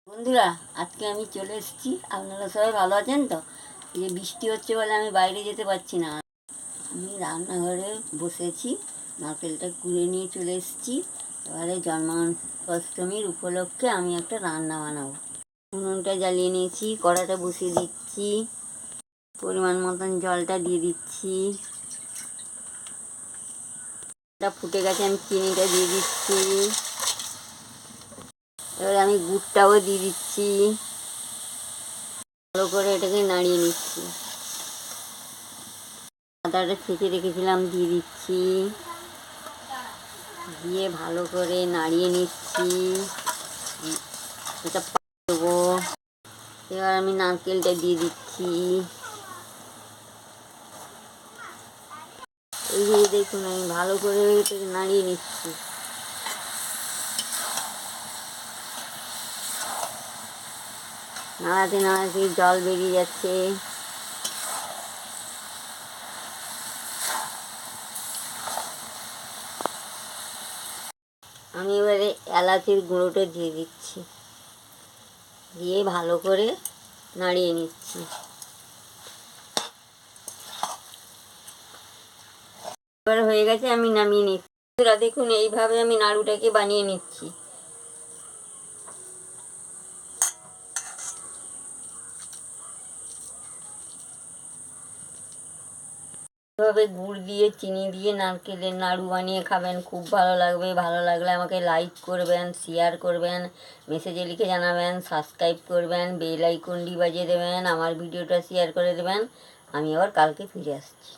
বন্ধুরা, আজকে আমি চলে এসেছি। আপনারা সবাই ভালো আছেন তো? এই যে বৃষ্টি হচ্ছে বলে আমি বাইরে যেতে পারছি না। আমি রান্নাঘরে বসেছি, নারকেলটা কুড়ে নিয়ে চলে এসেছি। এবারে জন্মাষ্টমীর উপলক্ষে আমি একটা রান্না বানাবো। উনুনটা জ্বালিয়ে নিয়েছি, কড়াটা বসিয়ে দিচ্ছি, পরিমাণ মতন জলটা দিয়ে দিচ্ছি। এটা ফুটে গেছে, আমি চিনিটা দিয়ে দিচ্ছি। এবারে আমি গুড়টাও দিয়ে দিচ্ছি, ভালো করে এটাকে নাড়িয়ে নিচ্ছি। আদাটা ছেঁচে রেখেছিলাম দিয়ে দিচ্ছি, দিয়ে ভালো করে নাড়িয়ে নিচ্ছি। এটা দেবো। এবার আমি নারকেলটা দিয়ে দিচ্ছি। এই যে দেখুন, আমি ভালো করে এটাকে নাড়িয়ে নিচ্ছি। নাড়াতে নাড়াতে জল বেরিয়ে যাচ্ছে। আমি এবারে এলাচের গুঁড়োটা দিয়ে দিচ্ছি, দিয়ে ভালো করে নাড়িয়ে নিচ্ছি। এবার হয়ে গেছে, আমি নামিয়ে নিচ্ছি। দেখুন, এইভাবে আমি নাড়ুটাকে বানিয়ে নিচ্ছি। এভাবে গুড় দিয়ে চিনি দিয়ে নারকেলের নাড়ু বানিয়ে খাবেন, খুব ভালো লাগবে। ভালো লাগলে আমাকে লাইক করবেন, শেয়ার করবেন, মেসেজে লিখে জানাবেন, সাবস্ক্রাইব করবেন, বেল আইকনটি বাজিয়ে দেবেন, আমার ভিডিওটা শেয়ার করে দেবেন। আমি আবার কালকে ফিরে আসছি।